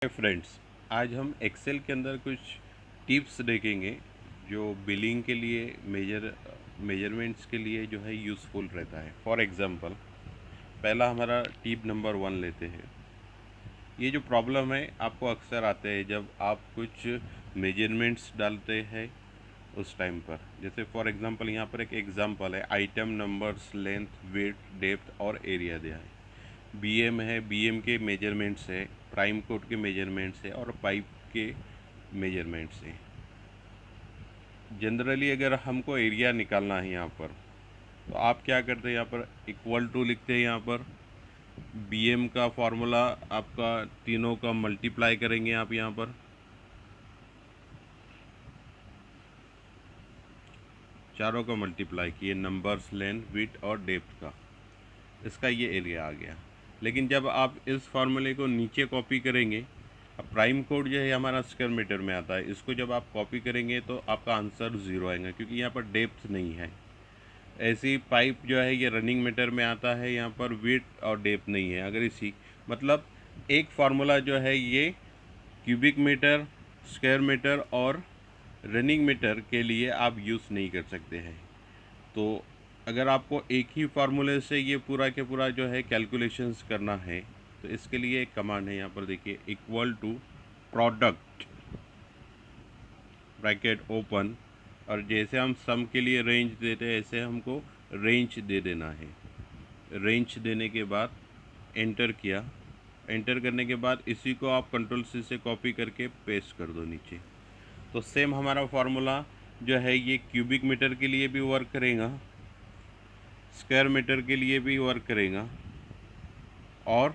Hi friends, आज हम Excel के अंदर कुछ टिप्स देखेंगे जो बिलिंग के लिए मेजरमेंट्स के लिए जो है यूज़फुल रहता है। फॉर एग्जांपल, पहला हमारा टिप नंबर 1 लेते हैं। ये जो प्रॉब्लम है आपको अक्सर आते हैं जब आप कुछ मेजरमेंट्स डालते हैं उस टाइम पर। जैसे फॉर एग्जांपल यहाँ पर एक एग्जांपल है, item numbers, length, width, depth और एरिया दिया है। बीएम है, बीएम के मेजरमेंट्स है, प्राइम कोड के मेजरमेंट्स है और पाइप के मेजरमेंट्स है। जनरली अगर हमको एरिया निकालना है यहाँ पर, तो आप क्या करते हैं, यहाँ पर इक्वल टू लिखते हैं। यहाँ पर बीएम का फॉर्मूला आपका तीनों का मल्टीप्लाई करेंगे आप यहाँ पर, चारों का मल्टीप्लाई किए, नंबर्स, लेंथ, विड्थ और डेप्थ का। इसका ये एरिया आ गया। लेकिन जब आप इस फार्मूले को नीचे कॉपी करेंगे, अब प्राइम कोड जो है हमारा स्क्वायर मीटर में आता है, इसको जब आप कॉपी करेंगे तो आपका आंसर ज़ीरो आएगा क्योंकि यहाँ पर डेप्थ नहीं है। ऐसी पाइप जो है ये रनिंग मीटर में आता है, यहाँ पर विड्थ और डेप्थ नहीं है। अगर इसी मतलब एक फार्मूला जो है ये क्यूबिक मीटर, स्क्वायर मीटर और रनिंग मीटर के लिए आप यूज़ नहीं कर सकते हैं। तो अगर आपको एक ही फार्मूले से ये पूरा के पूरा जो है कैलकुलेशंस करना है, तो इसके लिए एक कमांड है, यहाँ पर देखिए, equal to product bracket open, और जैसे हम सम के लिए रेंज देते हैं ऐसे हमको रेंज दे देना है। रेंज देने के बाद एंटर किया। एंटर करने के बाद इसी को आप कंट्रोल सी से कॉपी करके पेस्ट कर दो नीचे। तो सेम हमारा फार्मूला जो है ये क्यूबिक मीटर के लिए भी वर्क करेगा, स्क्वायर मीटर के लिए भी वर्क करेगा और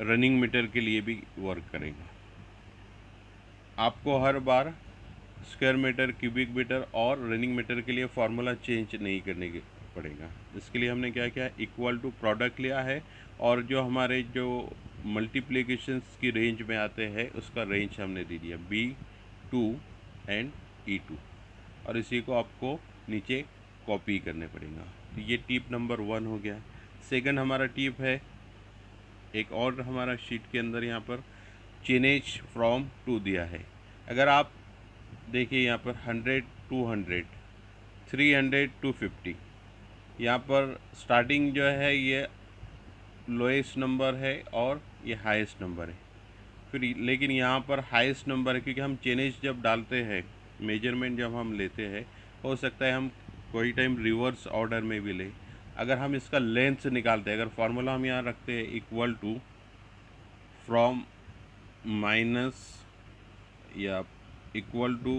रनिंग मीटर के लिए भी वर्क करेगा। आपको हर bar square metre, cubic metre और रनिंग मीटर के लिए फार्मूला चेंज नहीं करने के पड़ेगा। इसके लिए हमने क्या किया, इक्वल टू प्रोडक्ट लिया है और जो हमारे जो मल्टीप्लिकेशंस की रेंज में आते हैं उसका रेंज हमने दे दिया B2 एंड E2, और इसी को आपको नीचे कॉपी करने पड़ेगा। तो ये टिप नंबर 1 हो गया। सेकंड हमारा टिप है, एक और हमारा शीट के अंदर यहाँ पर चेंज फ्रॉम टू दिया है। अगर आप देखिए यहाँ पर 100 200 300 250, यहाँ पर स्टार्टिंग जो है ये लोएस्ट नंबर है और ये हाईएस्ट नंबर है। फिर लेकिन यहाँ पर हाईएस्ट नंबर है क्योंकि हम चेंज जब डालते हैं, मेजरमेंट जब हम लेते हैं, हो सकता है हम कोई टाइम रिवर्स ऑर्डर में भी लें। अगर हम इसका लेंथ निकालते हैं, अगर फार्मूला हम यहाँ रखते हैं इक्वल टू फ्रॉम माइनस या equal to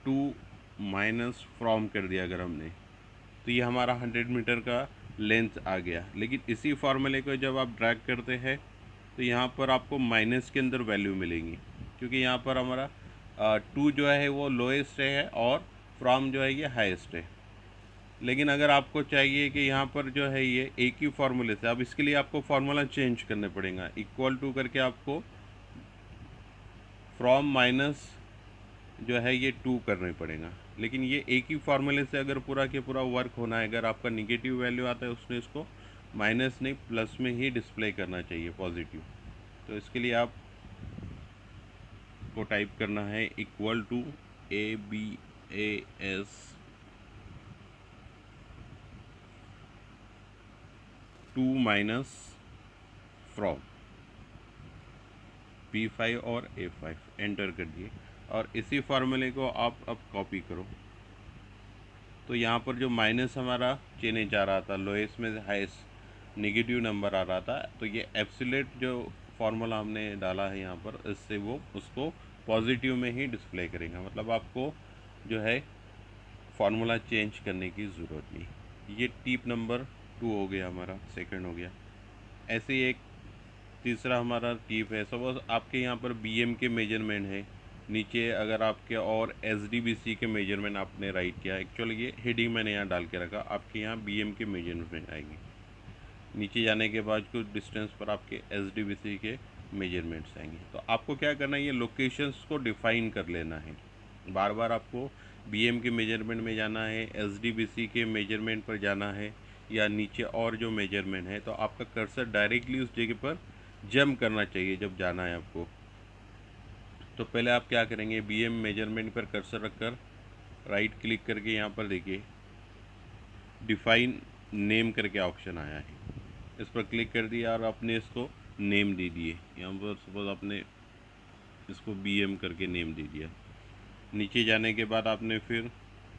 to minus from कर दिया अगर हमने, तो ये हमारा 100 मीटर का लेंथ आ गया। लेकिन इसी फार्मूले को जब आप ड्रैग करते हैं तो यहाँ पर आपको माइनस के अंदर वैल्यू मिलेंगी, क्योंकि यहाँ पर हमारा टू जो है वो लोएस्ट है और फ्रॉम जो है ये हाईएस्ट है। लेकिन अगर आपको चाहिए कि यहाँ पर जो है ये एक ही फार्मूले से, अब इसके लिए आपको फार्मूला चेंज करने पड़ेगा। इक्वल टू करके आपको फ्रॉम माइनस जो है ये 2 करने पड़ेगा। लेकिन ये एक ही फार्मूले से अगर पूरा के पूरा वर्क होना है, अगर आपका निगेटिव वैल्यू आता है उसमें इसको माइनस नहीं प्लस में ही डिस्प्ले करना चाहिए, पॉजिटिव। तो इसके लिए आप को टाइप करना है equal to ABAS 2 minus from P5 और A5, एंटर कर दिए। और इसी फार्मूले को आप अब कॉपी करो। तो यहाँ पर जो माइनस हमारा चेंज आ रहा था, लोएस्ट में हाईएस्ट नेगेटिव नंबर आ रहा था, तो ये एब्सोल्यूट जो फार्मूला हमने डाला है यहाँ पर, इससे वो उसको पॉजिटिव में ही डिस्प्ले करेगा। मतलब आपको जो है फार्मूला चेंज करने की ज़रूरत नहीं। ये टिप नंबर 2 हो गया, हमारा सेकंड हो गया। ऐसे ही एक तीसरा हमारा टिप है, सपोज आपके यहाँ पर बीएम के मेजरमेंट है, नीचे अगर आपके और एसडीबीसी के मेजरमेंट आपने राइट किया, एक्चुअली ये हेडिंग मैंने यहाँ डाल के रखा, आपके यहाँ बीएम के मेजरमेंट आएंगे। नीचे जाने के बाद कुछ डिस्टेंस पर आपके एसडीबीसी के मेजरमेंट्स आएंगे। तो आपको क्या करना है, ये लोकेशंस को डिफाइन कर लेना है। बार बार आपको बीएम के मेजरमेंट में जाना है, एसडीबीसी के मेजरमेंट पर जाना है, या नीचे और जो मेजरमेंट है, तो आपका कर्सर डायरेक्टली उस जगह पर जंप करना चाहिए जब जाना है आपको। तो पहले आप क्या करेंगे, BM मेजरमेंट पर कर्सर रखकर राइट क्लिक करके यहाँ पर देखिए डिफाइन नेम करके ऑप्शन आया है, इस पर क्लिक कर दिया और आपने इसको नेम दे दिए। यहाँ पर सपोज आपने इसको BM करके नेम दे दिया। नीचे जाने के बाद आपने फिर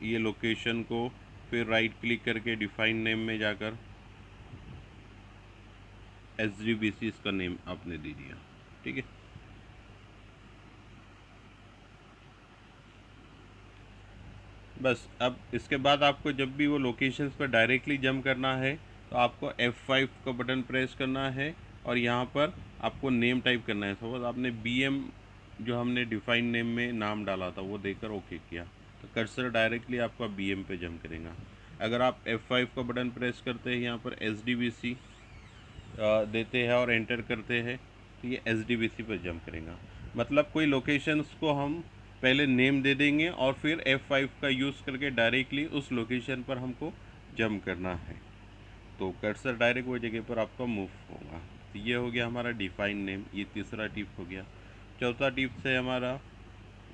ये लोकेशन को फिर राइट क्लिक करके डिफाइन नेम में जाकर SDBC इसका नेम आपने दे दिया। ठीक है, बस अब इसके बाद आपको जब भी वो लोकेशंस पर डायरेक्टली जंप करना है तो आपको F5 का बटन प्रेस करना है और यहाँ पर आपको नेम टाइप करना है। सपोज आपने BM जो हमने डिफाइन नेम में नाम डाला था वो देकर ओके किया तो कर्सर डायरेक्टली आपका BM पे जंप करेगा। अगर आप F5 का बटन प्रेस करते हैं यहाँ पर SDBC देते हैं और एंटर करते हैं तो ये SDBC पर जंप करेगा। मतलब कोई लोकेशंस को हम पहले नेम दे देंगे और फिर F5 का यूज़ करके डायरेक्टली उस लोकेशन पर हमको जंप करना है तो कर्सर डायरेक्ट वो जगह पर आपका मूव होगा। तो ये हो गया हमारा डिफाइन नेम, ये तीसरा टिप हो गया। चौथा टिप्स है हमारा,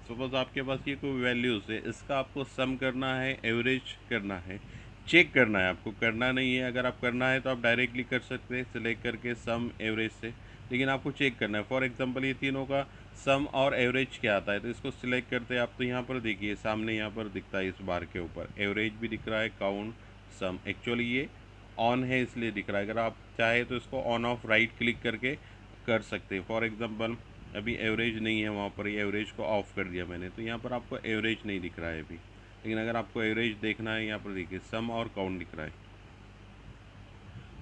सपोज आपके पास ये कोई वैल्यूज़ है, इसका आपको सम करना है, एवरेज करना है, चेक करना है। आपको करना नहीं है, अगर आप करना है तो आप डायरेक्टली कर सकते हैं सिलेक्ट करके सम एवरेज से, लेकिन आपको चेक करना है। फॉर एग्जांपल ये तीनों का सम और एवरेज क्या आता है तो इसको सिलेक्ट करते हैं आप, तो यहाँ पर देखिए सामने यहाँ पर दिखता है इस बार के ऊपर एवरेज भी दिख रहा है, काउंट, सम। एक्चुअली ये ऑन है इसलिए दिख रहा है, अगर आप चाहे तो इसको ऑन ऑफ राइट क्लिक करके कर सकते हैं। फॉर एग्जांपल अभी एवरेज नहीं है वहाँ पर, ये एवरेज को ऑफ कर दिया मैंने तो यहाँ पर आपको एवरेज नहीं दिख रहा है अभी, लेकिन अगर आपको एवरेज देखना है यहाँ पर देखिए सम और काउंट दिख रहा है।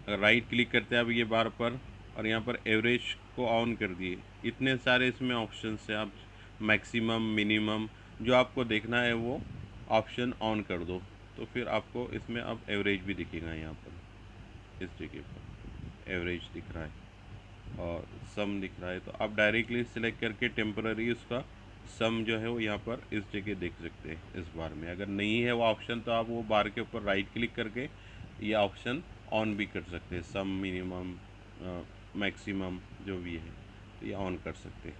अगर राइट क्लिक करते हैं आप ये बार पर और यहाँ पर एवरेज को ऑन कर दिए, इतने सारे इसमें ऑप्शन है, आप मैक्सिमम मिनिमम जो आपको देखना है वो ऑप्शन ऑन कर दो तो फिर आपको इसमें अब एवरेज भी दिखेगा। यहाँ पर इस जगह पर एवरेज दिख रहा है और सम दिख रहा है, तो आप डायरेक्टली सिलेक्ट करके टेम्पररी उसका सम जो है वो यहाँ पर इस जगह देख सकते हैं इस बार में। अगर नहीं है वो ऑप्शन तो आप वो बार के ऊपर राइट क्लिक करके ये ऑप्शन ऑन भी कर सकते हैं, सम मिनिमम मैक्सिमम जो भी है तो ये ऑन कर सकते हैं।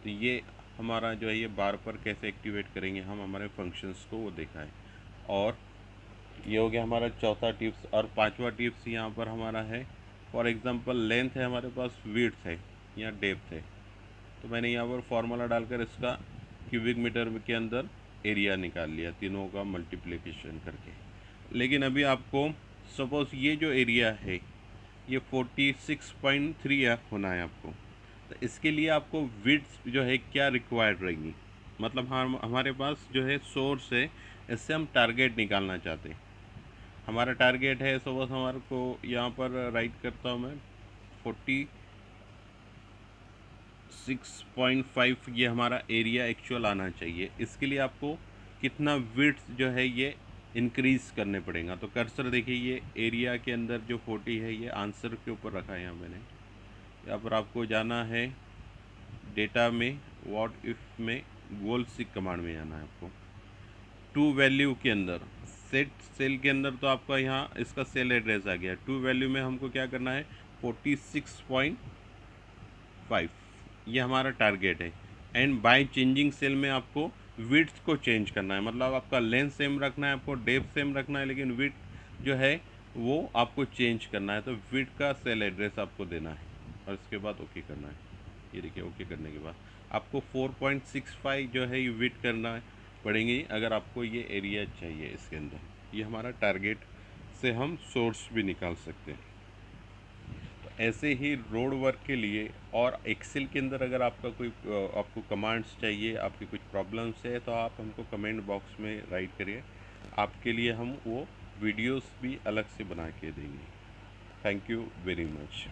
तो ये हमारा जो है ये बार पर कैसे एक्टिवेट करेंगे हम हमारे फंक्शंस को वो देखा है। और ये हो गया हमारा चौथा टिप्स। और पांचवा टिप्स यहाँ पर हमारा है, फॉर एग्जांपल लेंथ है हमारे पास, विड्थ है या डेप्थ है, तो मैंने यहाँ पर फॉर्मूला डालकर इसका क्यूबिक मीटर के अंदर एरिया निकाल लिया तीनों का मल्टीप्लिकेशन करके। लेकिन अभी आपको सपोज़ ये जो एरिया है ये 46.3 होना है आपको, तो इसके लिए आपको विड्थ जो है क्या रिक्वायर्ड रहेगी, मतलब हम हमारे पास जो है सोर्स है, इससे हम टारगेट निकालना चाहते हैं। हमारा टारगेट है सपोज हमारे को यहाँ पर राइट करता हूँ मैं 46.5, ये हमारा एरिया एक्चुअल आना चाहिए। इसके लिए आपको कितना विड्थ जो है ये इंक्रीज़ करने पड़ेगा। तो कर्सर देखिए ये एरिया के अंदर जो 40 है ये आंसर के ऊपर रखा है यहाँ मैंने। यहाँ पर आपको जाना है डेटा में, व्हाट इफ में, गोल सीक कमांड में जाना है आपको। टू वैल्यू के अंदर सेट सेल के अंदर तो आपका यहाँ इसका सेल एड्रेस आ गया। टू वैल्यू में हमको क्या करना है 46.5, ये हमारा टारगेट है। एंड बाय चेंजिंग सेल में आपको विड्थ को चेंज करना है, मतलब आपका लेंथ सेम रखना है, आपको डेप्थ सेम रखना है, लेकिन विड्थ जो है वो आपको चेंज करना है। तो विड्थ का सेल एड्रेस आपको देना है और इसके बाद ओके करना है। ये देखिए ओके करने के बाद आपको 4.65 जो है ये विड्थ करना है पड़ेंगे अगर आपको ये एरिया चाहिए इसके अंदर। ये हमारा टारगेट से हम सोर्स भी निकाल सकते हैं। तो ऐसे ही रोड वर्क के लिए और एक्सेल के अंदर अगर आपका कोई आपको कमांड्स चाहिए, आपकी कुछ प्रॉब्लम्स है तो आप हमको कमेंट बॉक्स में राइट करिए, आपके लिए हम वो वीडियोस भी अलग से बना के देंगे। Thank you very much.